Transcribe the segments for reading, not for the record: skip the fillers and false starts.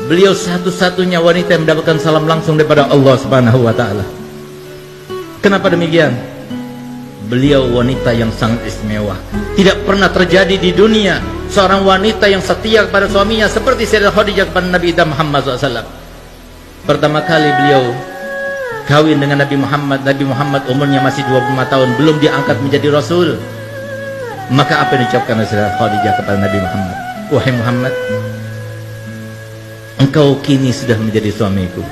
Beliau satu-satunya wanita yang mendapatkan salam langsung daripada Allah Subhanahu wa taala. Kenapa demikian? Beliau wanita yang sangat istimewa. Tidak pernah terjadi di dunia seorang wanita yang setia kepada suaminya seperti Sayyidah Khadijah kepada Nabi Muhammad SAW. Pertama kali beliau kawin dengan Nabi Muhammad. Nabi Muhammad umurnya masih 25 tahun, belum diangkat menjadi Rasul. Maka apa yang diucapkan oleh Sayyidah Khadijah kepada Nabi Muhammad? Wahai Muhammad, engkau kini sudah menjadi suamiku.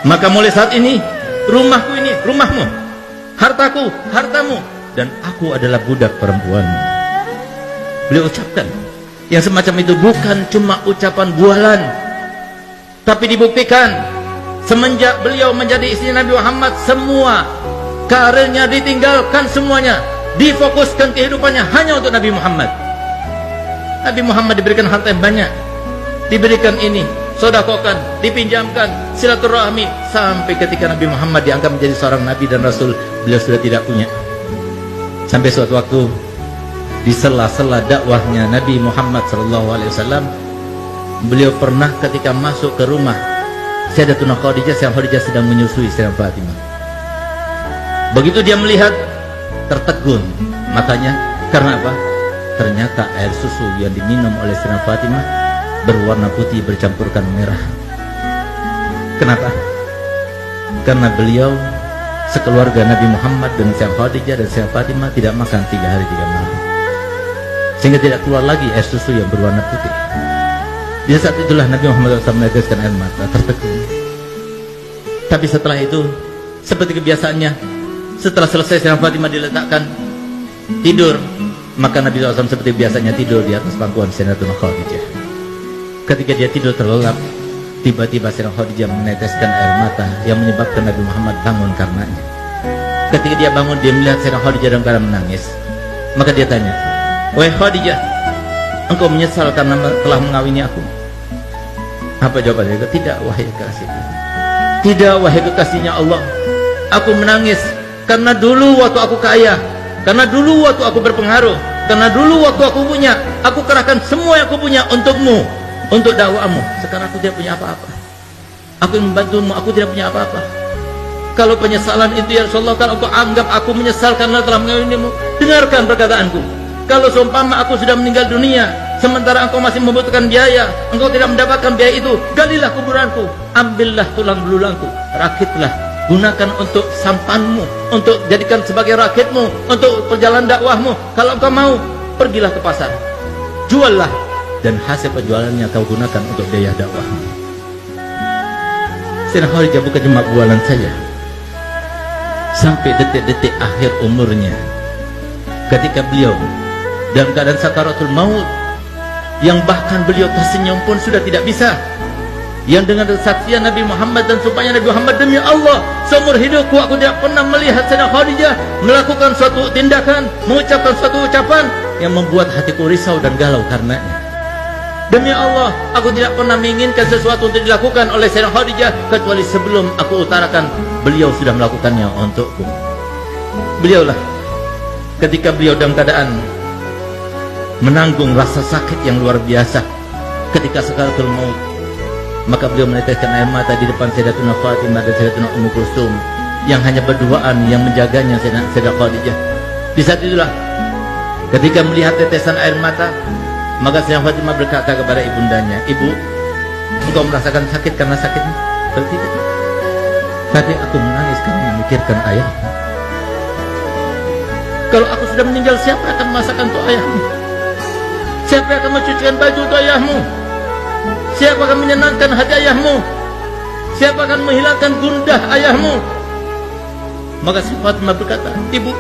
Maka mulai saat ini, rumahku ini rumahmu, hartaku hartamu, dan aku adalah budak perempuanmu. Beliau ucapkan yang semacam itu bukan cuma ucapan bualan, tapi dibuktikan semenjak beliau menjadi istri Nabi Muhammad, semua karirnya ditinggalkan, semuanya difokuskan kehidupannya hanya untuk Nabi Muhammad. Nabi Muhammad diberikan harta yang banyak, diberikan ini, sodakokan, dipinjamkan, silaturahmi, sampai ketika Nabi Muhammad diangkat menjadi seorang Nabi dan Rasul, beliau sudah tidak punya. Sampai suatu waktu di sela-sela dakwahnya Nabi Muhammad SAW, beliau pernah ketika masuk ke rumah Sayyidatuna Khadijah, Sayyidah Khadijah sedang menyusui Sayyidah Fatimah. Begitu dia melihat, tertegun matanya. Karena apa? Ternyata air susu yang diminum oleh Sayyidah Fatimah berwarna putih bercampurkan merah. Kenapa? Karena beliau sekeluarga Nabi Muhammad dengan Sayyidah Khadijah dan Sayyidah Fatimah tidak makan 3 hari 3 malam, sehingga tidak keluar lagi air susu yang berwarna putih. Di saat itulah Nabi Muhammad SAW meneteskan air mata, tertegun. Tapi setelah itu, seperti kebiasaannya, setelah selesai Sayyidah Fatimah diletakkan tidur, maka Nabi SAW seperti biasanya tidur di atas pangkuan Sayyidatuna Khadijah. Ketika dia tidur terlelap, tiba-tiba Sayyidah Khadijah meneteskan air mata yang menyebabkan Nabi Muhammad bangun karenanya. Ketika dia bangun, dia melihat Sayyidah Khadijah dalam keadaan menangis. Maka dia tanya, "Wahai Khadijah, engkau menyesal karena telah mengawini aku?" Apa jawabannya? "Tidak, wahai kekasih. Tidak, wahai kekasihnya Allah. Aku menangis karena dulu waktu aku kaya, karena dulu waktu aku berpengaruh, karena dulu waktu aku punya, aku kerahkan semua yang aku punya untukmu, untuk dakwamu. Sekarang aku tidak punya apa-apa. Aku yang membantumu, aku tidak punya apa-apa. Kalau penyesalan itu ya Rasulullah, kalau engkau anggap aku menyesal karena telah mengawinimu, dengarkan perkataanku. Kalau seumpama aku sudah meninggal dunia, sementara engkau masih membutuhkan biaya, engkau tidak mendapatkan biaya itu, galilah kuburanku, ambillah tulang belulangku, rakitlah, gunakan untuk sampanmu, untuk jadikan sebagai rakitmu, untuk perjalanan dakwahmu. Kalau engkau mau, pergilah ke pasar, juallah, dan hasil penjualannya kau gunakan untuk biaya dakwahmu." Sayyidah Khadijah bukan cuma bualan saja. Sampai detik-detik akhir umurnya, ketika beliau dalam keadaan sakaratul maut, yang bahkan beliau tersenyum pun sudah tidak bisa, yang dengan kesaksian Nabi Muhammad dan sumpahnya Nabi Muhammad, "Demi Allah, seumur hidupku aku tidak pernah melihat Sayyidah Khadijah melakukan suatu tindakan, mengucapkan suatu ucapan yang membuat hatiku risau dan galau karenanya. Demi Allah, aku tidak pernah menginginkan sesuatu untuk dilakukan oleh Sayyidah Khadijah kecuali sebelum aku utarakan, beliau sudah melakukannya untukku." Beliaulah ketika beliau dalam keadaan menanggung rasa sakit yang luar biasa ketika sakaratul maut, maka beliau meneteskan air mata di depan Sayyidatuna Fatimah dan Sayyidatuna Ummu Kulsum yang hanya berduaan yang menjaganya Sayyidah Khadijah. Di saat itulah ketika melihat tetesan air mata, maka Sayyidah Fatimah berkata kepada ibundanya, "Ibu, engkau merasakan sakit karena sakitmu?" "Tidak. Tadi aku menangis karena memikirkan ayahmu. Kalau aku sudah meninggal, siapa akan masakan untuk ayahmu? Siapa akan mencucikan baju untuk ayahmu? Siapa akan menyenangkan hati ayahmu? Siapa akan menghilangkan gundah ayahmu?" Maka Sayyidah Fatimah berkata, "Ibu,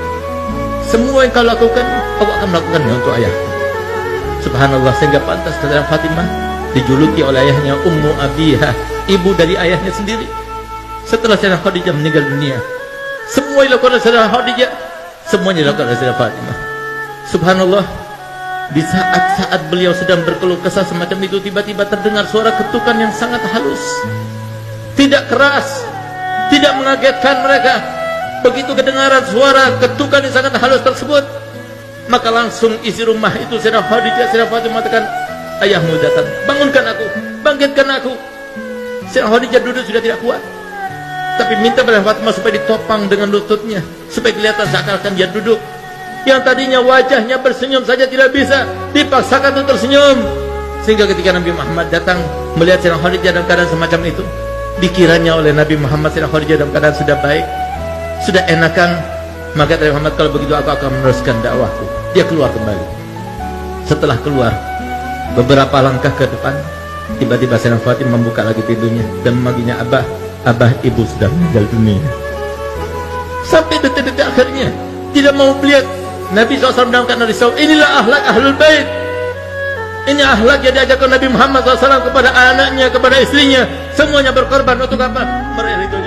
semua yang kau lakukan, aku akan melakukannya untuk ayahku." Subhanallah, sehingga pantas Sayyidah Fatimah dijuluki oleh ayahnya Ummu Abiha, ibu dari ayahnya sendiri. Setelah Sayyidah Khadijah meninggal dunia, semua yang dilakukan oleh Sayyidah Khadijah, semuanya dilakukan oleh Sayyidah Fatimah. Subhanallah, di saat-saat beliau sedang berkeluh kesah semacam itu, tiba-tiba terdengar suara ketukan yang sangat halus, tidak keras, tidak mengagetkan mereka. Begitu kedengaran suara ketukan yang sangat halus tersebut, maka langsung isi rumah itu Sayyidah Khadijah, Sayyidah Fatimah mengatakan, "Ayahmu datang, bangunkan aku, bangkitkan Sayyidah Khadijah duduk sudah tidak kuat, tapi minta pada Fatimah supaya ditopang dengan lututnya, supaya kelihatan seakan-akan dia duduk. Yang tadinya wajahnya bersenyum saja tidak bisa, dipaksakan untuk tersenyum. Sehingga ketika Nabi Muhammad datang melihat Sayyidah Khadijah dalam keadaan semacam itu, dikiranya oleh Nabi Muhammad Sayyidah Khadijah dalam keadaan sudah baik, sudah enakan. Maka Nabi Muhammad, kalau begitu aku akan meneruskan dakwahku. Dia keluar kembali. Setelah keluar beberapa langkah ke depan, tiba-tiba Sayyidah Fatimah membuka lagi pintunya dan memanggilnya, Abah, Abah, ibu sudah meninggal dunia. Sampai detik-detik akhirnya tidak mau melihat Nabi SAW dalam keadaan risau. Inilah akhlak ahlul bait. Ini akhlak yang diajarkan Nabi Muhammad SAW kepada anaknya, kepada istrinya. Semuanya berkorban untuk apa? Meraih ridho